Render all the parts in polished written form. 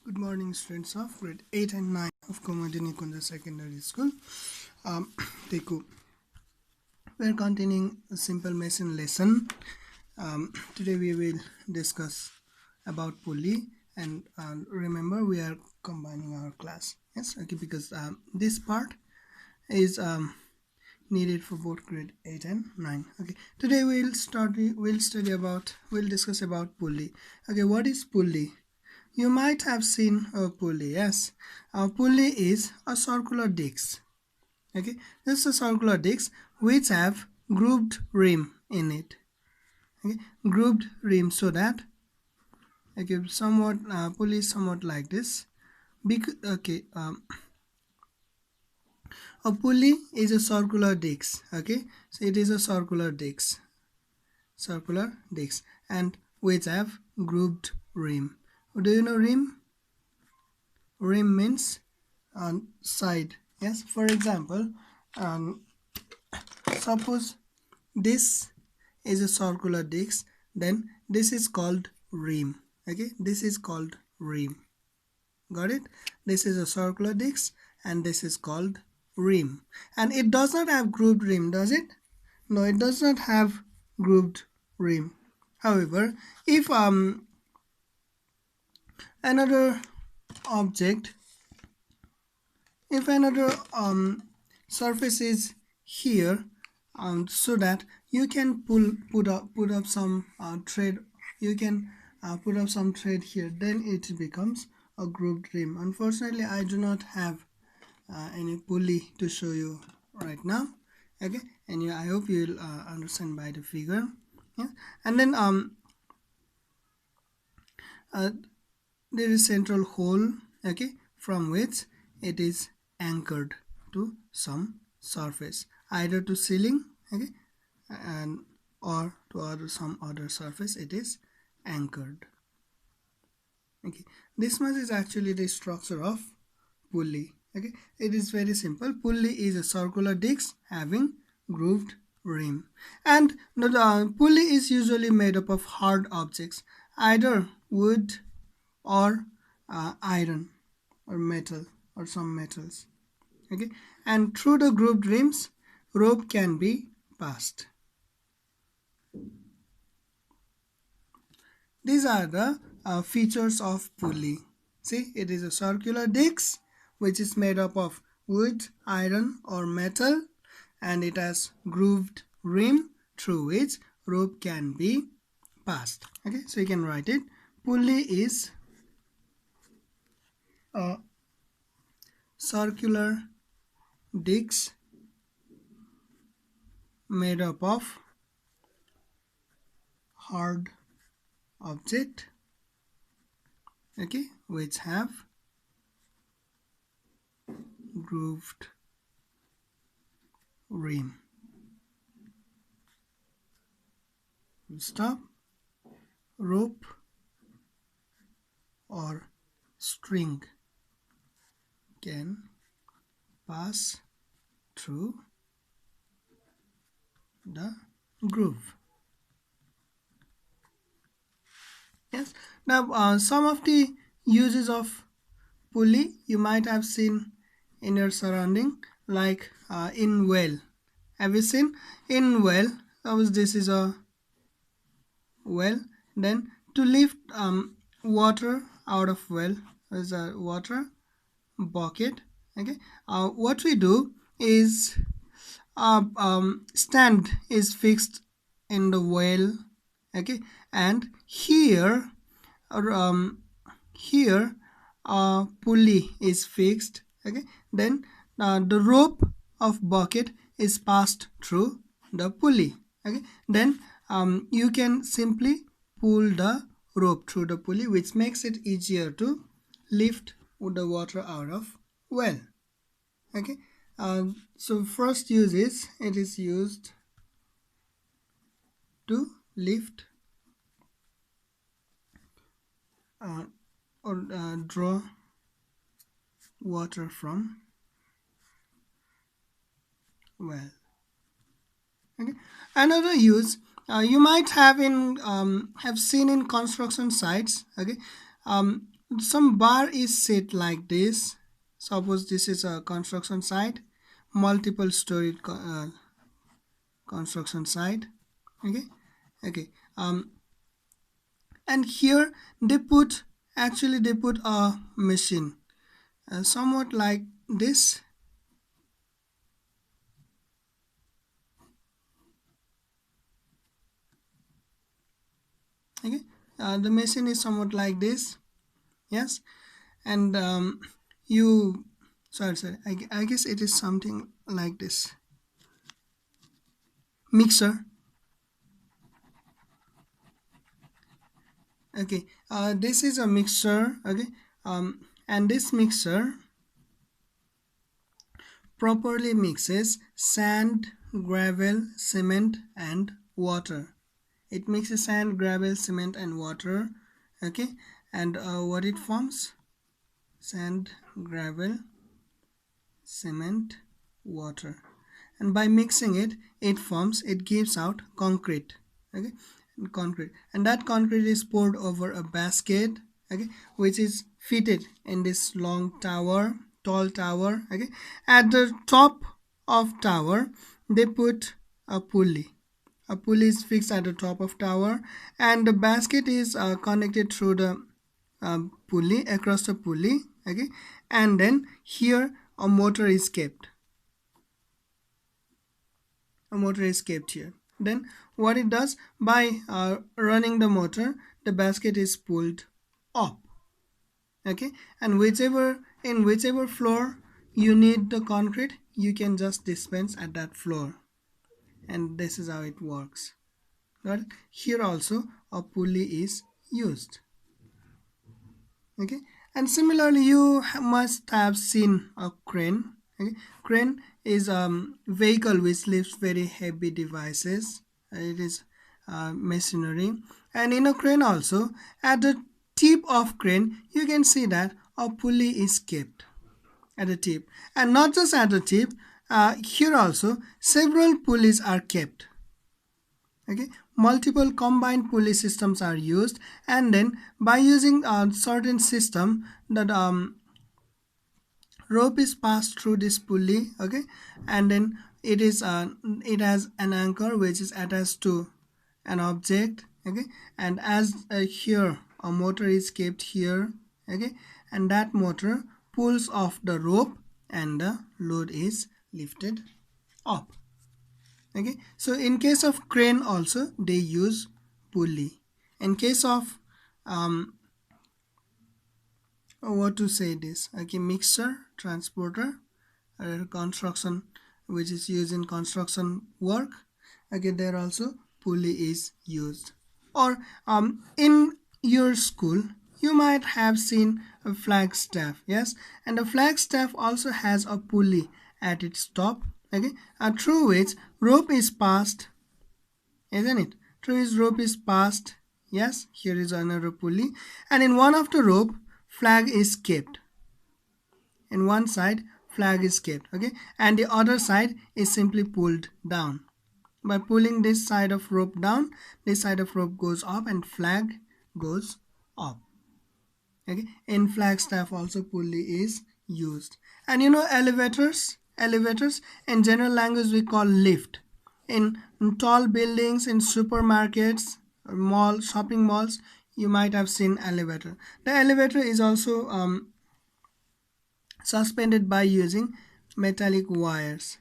Good morning, students of grade 8 and 9 of Kumudini Secondary School. देखो, we are continuing a simple machine lesson. Today we will discuss about pulley, and remember we are combining our class. Yes, okay, because this part is needed for both grade 8 and 9. Okay, today we'll discuss about pulley. Okay, what is pulley? You might have seen a pulley. Yes, a pulley is a circular disc. Okay, this is a circular disc which have grooved rim in it. Okay, grooved rim, so that somewhat pulley is somewhat like this. A pulley is a circular disc. Okay, so it is a circular disc, and which have grooved rim. Do you know rim? Rim means side. Yes, for example, suppose this is a circular disc, then this is called rim. Okay, this is called rim. Got it? This is a circular disc and this is called rim, and it does not have grooved rim, does it? No, it does not have grooved rim. However, if another object, if another surface is here, so that you can put up some thread, you can put up some thread here, then it becomes a grooved rim. Unfortunately, I do not have any pulley to show you right now. Okay, and I hope you'll understand by the figure. Yeah, and then there is central hole, okay, from which it is anchored to some surface, either to ceiling, okay, and or to some other surface it is anchored. Okay, this much is actually the structure of pulley. Okay, it is very simple. Pulley is a circular disc having grooved rim, and the pulley is usually made up of hard objects, either wood or iron or metal or some metals. Okay, and through the grooved rims rope can be passed. These are the features of pulley. See, it is a circular disc which is made up of wood, iron or metal, and it has grooved rim through which rope can be passed. Okay, so you can write it. Pulley is a circular disc made up of hard object, okay, which have grooved rim. Stop. Rope or string can pass through the groove. Yes. Now some of the uses of pulley you might have seen in your surrounding, like in well. Have you seen in well? Suppose this is a well, then to lift water out of well is a water bucket. Okay, what we do is stand is fixed in the well. Okay, and here pulley is fixed. Okay, then the rope of bucket is passed through the pulley. Okay, then you can simply pull the rope through the pulley, which makes it easier to lift the water out of well. Okay, so first use is it is used to lift or draw water from well. Okay, another use you might have seen in construction sites. Okay, some bar is set like this. Suppose this is a construction site, multiple story construction site. Okay, okay. And here they put, actually they put a machine, somewhat like this. Okay, the machine is somewhat like this. Yes, and you, sorry, I guess it is something like this. Mixer. Okay, this is a mixer. Okay, and this mixer properly mixes sand, gravel, cement, and water. It mixes sand, gravel, cement, and water. Okay, and what it forms? Sand, gravel, cement, water. And by mixing it, it gives out concrete. Okay, concrete, and that concrete is poured over a basket. Okay, which is fitted in this long tower, tall tower. Okay, at the top of tower they put a pulley. A pulley is fixed at the top of tower, and the basket is connected through the pulley, across the pulley. Okay, and then here a motor is kept. A motor is kept here. Then what it does, by running the motor, the basket is pulled up. Okay, and whichever floor you need the concrete, you can just dispense at that floor, and this is how it works. Got it? Here also a pulley is used. Okay, and similarly you must have seen a crane. Okay, crane is a vehicle which lifts very heavy devices. It is machinery, and in a crane also, at the tip of crane you can see that a pulley is kept at the tip, and not just at the tip. Here also several pulleys are kept. Okay, multiple combined pulley systems are used, and then by using a certain system, that rope is passed through this pulley. Okay, and then it has an anchor which is attached to an object. Okay, and as here a motor is kept here. Okay, and that motor pulls off the rope and the load is lifted up. Okay, so in case of crane also they use pulley. In case of what to say this, okay, mixer, transporter, construction, which is used in construction work. Okay, there also pulley is used. Or in your school you might have seen a flag staff. Yes, and the flag staff also has a pulley at its top. Okay, through which rope is passed, isn't it? Through which rope is passed. Yes, here is another pulley, and in one of the rope flag is kept. In one side flag is kept. Okay, and the other side is simply pulled down. By pulling this side of rope down, this side of rope goes up and flag goes up. Okay, in flagstaff also pulley is used. And you know elevators in general language we call lift. In tall buildings, in supermarkets, mall, shopping malls, you might have seen elevator. The elevator is also suspended by using metallic wires,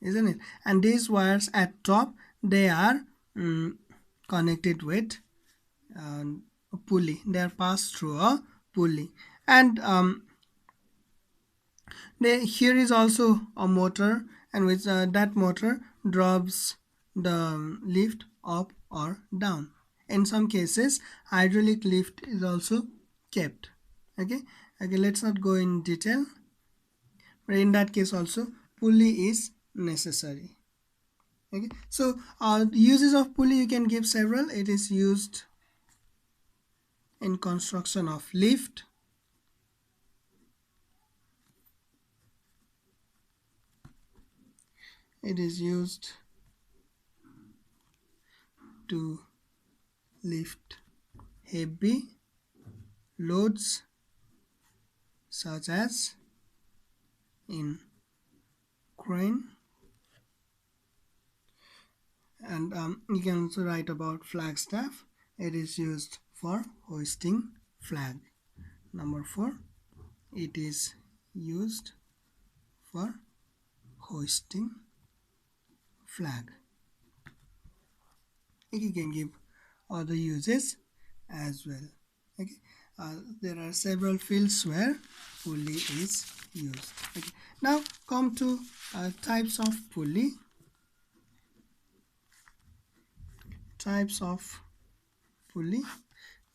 isn't it? And these wires at top, they are connected with a pulley. They are passed through a pulley, and here is also a motor, and with that motor drops the lift up or down. In some cases hydraulic lift is also kept. Okay, okay, let's not go in detail, but in that case also pulley is necessary. Okay, so uses of pulley you can give several. It is used in construction of lift. It is used to lift heavy loads such as in crane. And you can also write about flagstaff. It is used for hoisting flag. Number 4, it is used for hoisting flag. You can give other uses as well. Okay, there are several fields where pulley is used. Okay, now come to types of pulley. Types of pulley,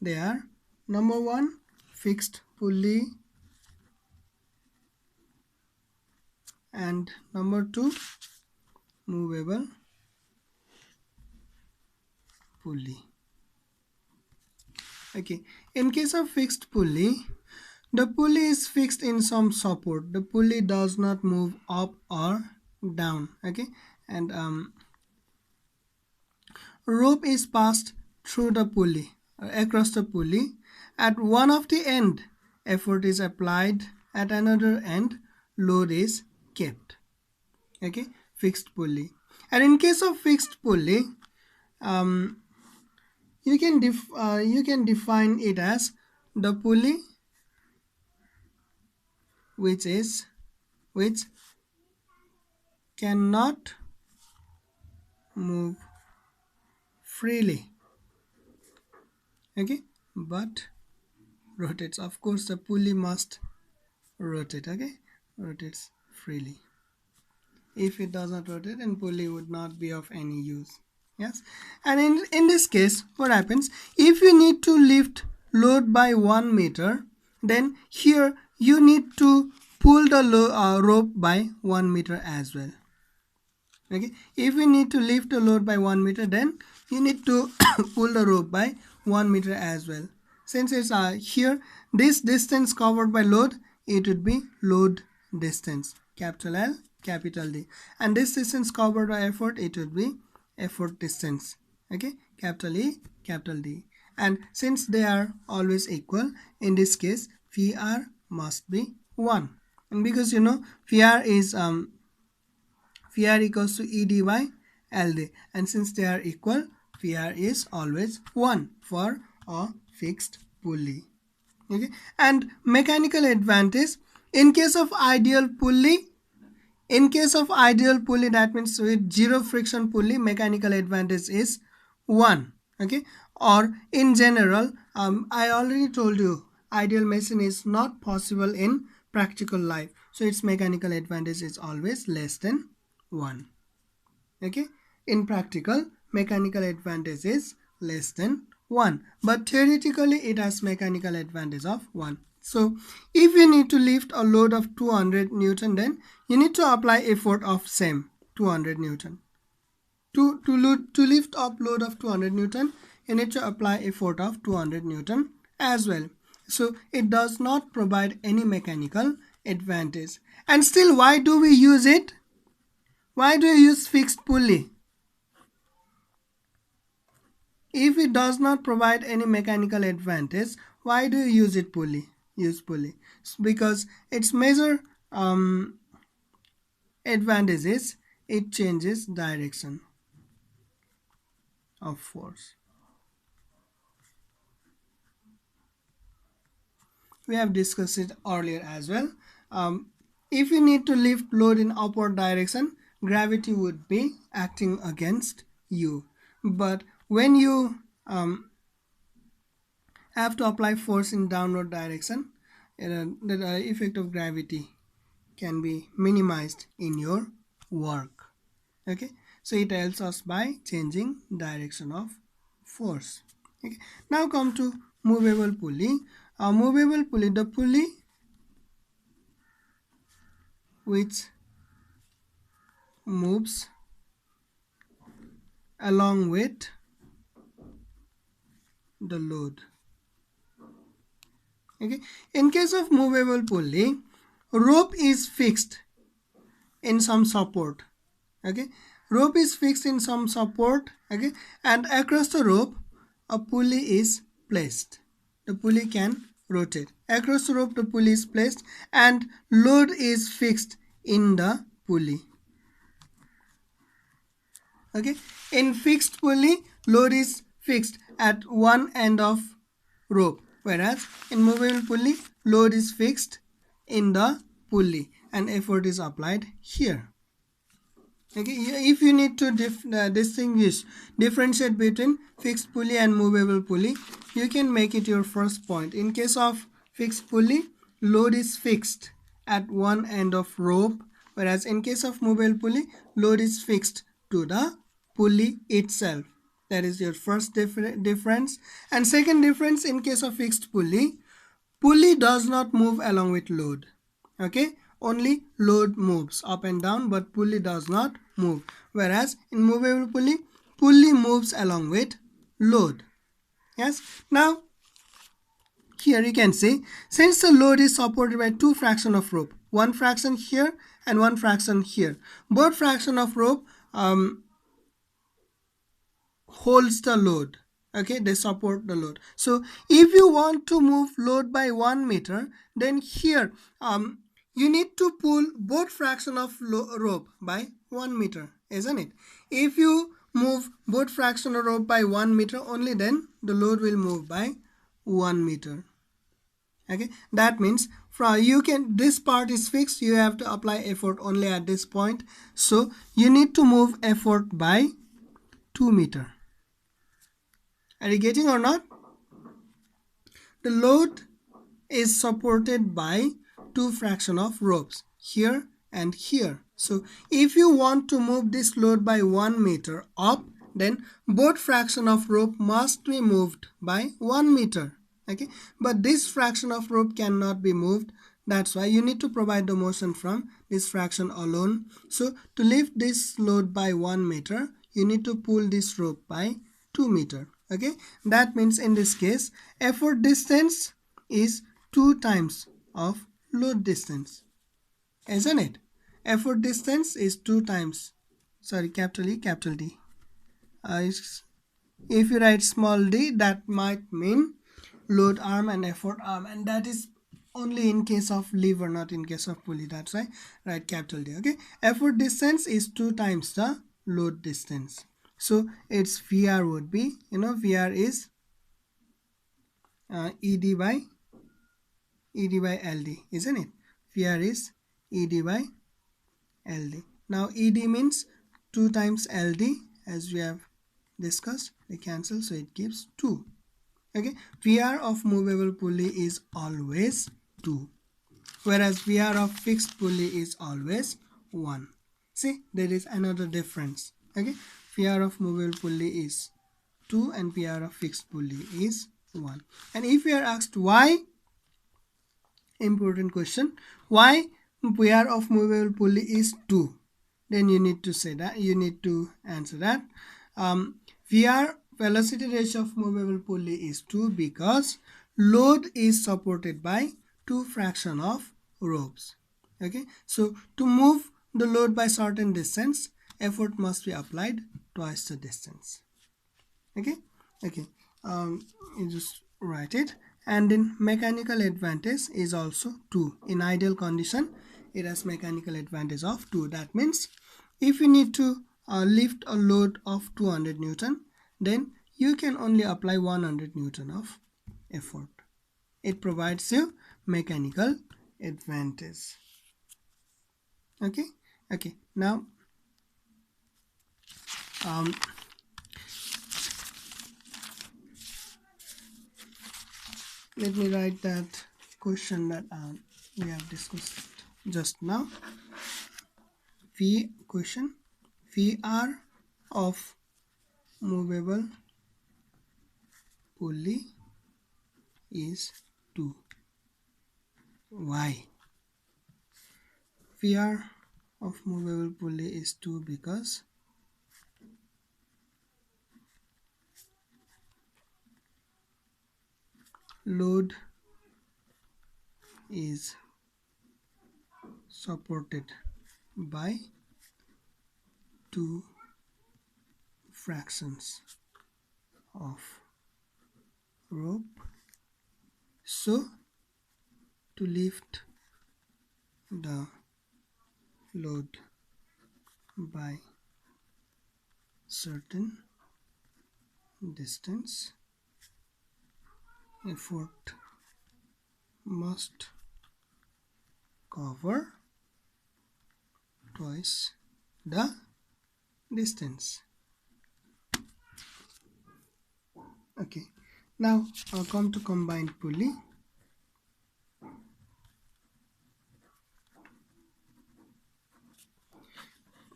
they are: number 1, fixed pulley, and number 2, movable pulley. Okay, in case of fixed pulley, the pulley is fixed in some support. The pulley does not move up or down. Okay, and rope is passed through the pulley, across the pulley. At one of the end, effort is applied. At another end, load is kept. Okay, fixed pulley. And in case of fixed pulley, you can define it as the pulley which cannot move freely. Okay, but rotates. Of course, the pulley must rotate. Okay, rotates freely. If it does not rotate, then pulley would not be of any use. Yes, and in this case, what happens? If you need to lift load by 1 meter, then here you need to pull the rope by 1 meter as well. Okay, if you need to lift the load by 1 meter, then you need to pull the rope by 1 meter as well. Since it's here, this distance covered by load, it would be load distance, capital L, capital D, and this distance covered by effort, it would be effort distance. Okay, capital E, capital D. And since they are always equal, in this case VR must be 1. And because you know VR is VR equals to ED by LD, and since they are equal, VR is always 1 for a fixed pulley. Okay, and mechanical advantage: in case of ideal pulley, that means with zero friction pulley, mechanical advantage is 1. Okay, or in general, I already told you ideal machine is not possible in practical life, so its mechanical advantage is always less than 1. Okay, in practical, mechanical advantage is less than 1, but theoretically it has mechanical advantage of 1. So if you need to lift a load of 200 Newton, then you need to apply effort of same 200 Newton. To lift up load of 200 Newton, you need to apply effort of 200 Newton as well. So it does not provide any mechanical advantage. And still, why do we use it? Why do you use fixed pulley? If it does not provide any mechanical advantage, why do you use it pulley? Use pulley because its major advantage is it changes direction of force. We have discussed it earlier as well. If you need to lift load in upward direction, gravity would be acting against you. But when you have to apply force in downward direction, the effect of gravity can be minimized in your work. Okay, so it helps us by changing direction of force. Okay, now come to movable pulley. Movable pulley, the pulley which moves along with the load. Okay, in case of movable pulley, rope is fixed in some support. Okay, rope is fixed in some support. Okay, and across the rope a pulley is placed. The pulley can rotate. Across the rope the pulley is placed and load is fixed in the pulley. Okay, in fixed pulley load is fixed at one end of rope, whereas in movable pulley load is fixed in the pulley and effort is applied here. Okay, if you need to differentiate between fixed pulley and movable pulley, you can make it your first point. In case of fixed pulley, load is fixed at one end of rope, whereas in case of movable pulley, load is fixed to the pulley itself. That is your first difference. And second difference, in case of fixed pulley, pulley does not move along with load. Okay, only load moves up and down, but pulley does not move, whereas in movable pulley, pulley moves along with load. Yes, now here you can see, since the load is supported by two fractions of rope, one fraction here and one fraction here, both fraction of rope holds the load. Okay, they support the load. So if you want to move load by 1 meter, then here you need to pull both fraction of rope by 1 meter, isn't it? If you move both fraction of rope by 1 meter, only then the load will move by 1 meter. Okay, that means this part is fixed, you have to apply effort only at this point, so you need to move effort by 2 meter. Are you getting or not? The load is supported by two fraction of ropes here and here. So if you want to move this load by 1 meter up, then both fraction of rope must be moved by 1 meter. Okay, but this fraction of rope cannot be moved. That's why you need to provide the motion from this fraction alone. So to lift this load by 1 meter, you need to pull this rope by 2 meter. Okay, that means in this case effort distance is 2 times of load distance, isn't it? Effort distance is 2 times, sorry, capital E, capital D. If you write small d, that might mean load arm and effort arm, and that is only in case of lever, not in case of pulley. That's why write capital D. Okay, effort distance is 2 times the load distance. So its VR would be, VR is ED by LD, isn't it? VR is ED by LD. Now ED means 2 times LD, as we have discussed. They cancel, so it gives 2. Okay, VR of movable pulley is always 2, whereas VR of fixed pulley is always 1. See, there is another difference. Okay, PR of movable pulley is 2 and PR of fixed pulley is 1. And if we are asked why, important question, why PR of movable pulley is 2, then you need to say that, you need to answer that. VR velocity ratio of movable pulley is 2 because load is supported by two fraction of ropes. Okay, so to move the load by certain distance, effort must be applied twice the distance. Okay, you just write it. And in mechanical advantage is also 2. In ideal condition, it has mechanical advantage of 2. That means if you need to lift a load of 200 Newton, then you can only apply 100 Newton of effort. It provides you mechanical advantage. Okay, now let me write that question that we have discussed just now. Question, VR of movable pulley is 2. Why? VR of movable pulley is 2 because load is supported by two fractions of rope So to lift the load by certain distance, effort must cover twice the distance. Okay, now I'll come to combined pulley.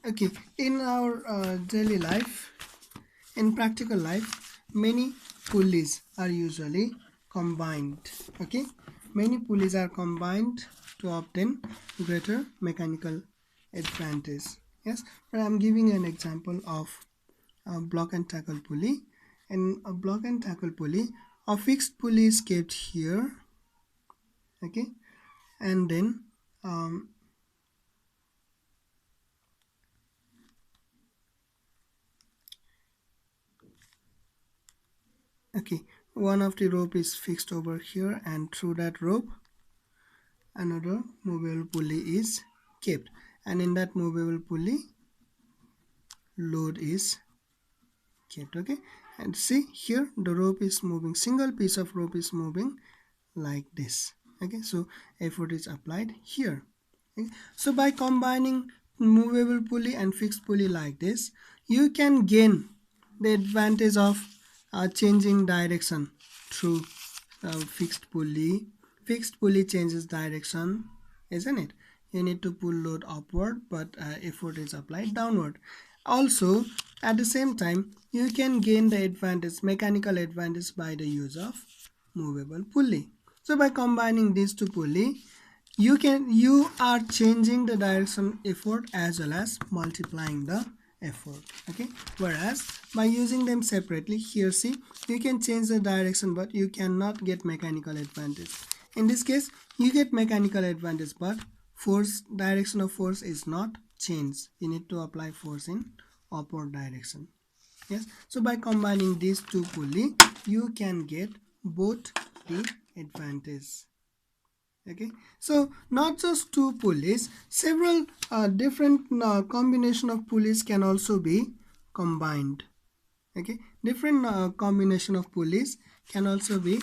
Okay, in our daily life, in practical life, many pulleys are usually combined. Okay, many pulleys are combined to obtain greater mechanical advantage. Yes, but I'm giving an example of a block and tackle pulley. In a block and tackle pulley, a fixed pulley is kept here. Okay, and then okay, one of the rope is fixed over here, and through that rope another movable pulley is kept, and in that movable pulley load is kept. Okay, and see here the rope is moving, single piece of rope is moving like this. Okay, so effort is applied here. Okay? So by combining movable pulley and fixed pulley like this, you can gain the advantage of changing direction through fixed pulley. Fixed pulley changes direction, isn't it? You need to pull load upward, but effort is applied downward. Also, at the same time, you can gain the advantage, mechanical advantage, by the use of movable pulley. So by combining these two pulley, you are changing the direction effort as well as multiplying the effort. Okay, whereas by using them separately, here see, you can change the direction but you cannot get mechanical advantage. In this case, you get mechanical advantage, but force, direction of force is not changed. You need to apply force in upward direction. Yes, so by combining these two pulley, you can get both the advantage. Okay, so not just two pulleys, several different combination of pulleys can also be combined. Okay, different combination of pulleys can also be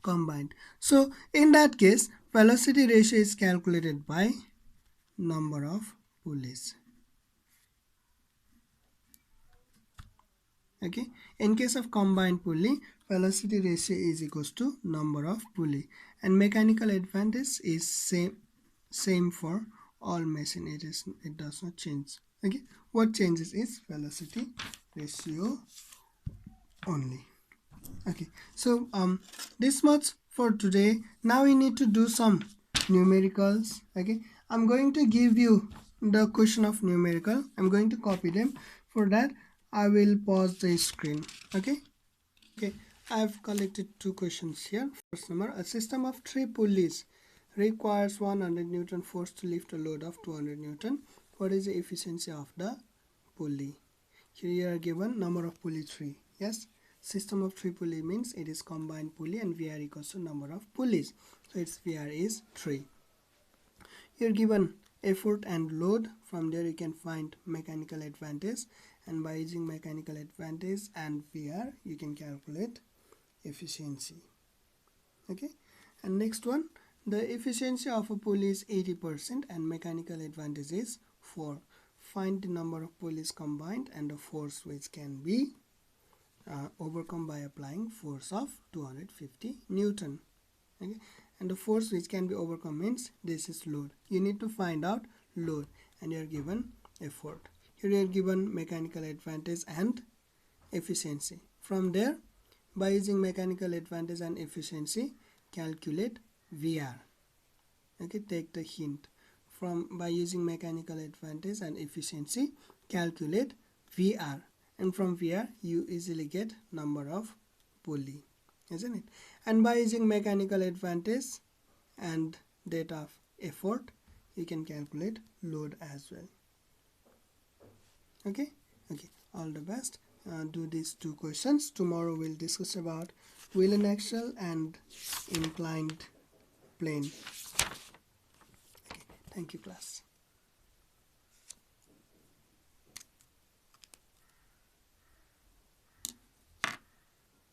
combined. So in that case, velocity ratio is calculated by number of pulleys. Okay, in case of combined pulley, velocity ratio is equals to number of pulley, and mechanical advantage is same for all machine. It does not change. Okay, what changes is velocity ratio only. Okay, so this much for today. Now we need to do some numericals. Okay, I'm going to give you the question of numerical. I'm going to copy them. For that, I will pause the screen. Okay, I've collected two questions here. First number, a system of 3 pulleys requires 100 Newton force to lift a load of 200 Newton. What is the efficiency of the pulley? Here you are given number of pulley 3. Yes, system of 3 pulley means it is combined pulley, and VR equals to number of pulleys. So its VR is 3. You're given effort and load. From there you can find mechanical advantage, and by using mechanical advantage and VR you can calculate efficiency. Okay, and next one, the efficiency of a pulley is 80% and mechanical advantage is 4. Find the number of pulleys combined and the force which can be overcome by applying force of 250 Newton. Okay, and the force which can be overcome means this is load. You need to find out load, and you are given effort. Here you are given mechanical advantage and efficiency. From there, by using mechanical advantage and efficiency, calculate VR. Okay, take the hint. By using mechanical advantage and efficiency, calculate VR, and from VR you easily get number of pulley, isn't it? And by using mechanical advantage and that of effort, you can calculate load as well. Okay, all the best. Do these two questions. Tomorrow we'll discuss about wheel and axle and inclined plane. Okay, thank you class.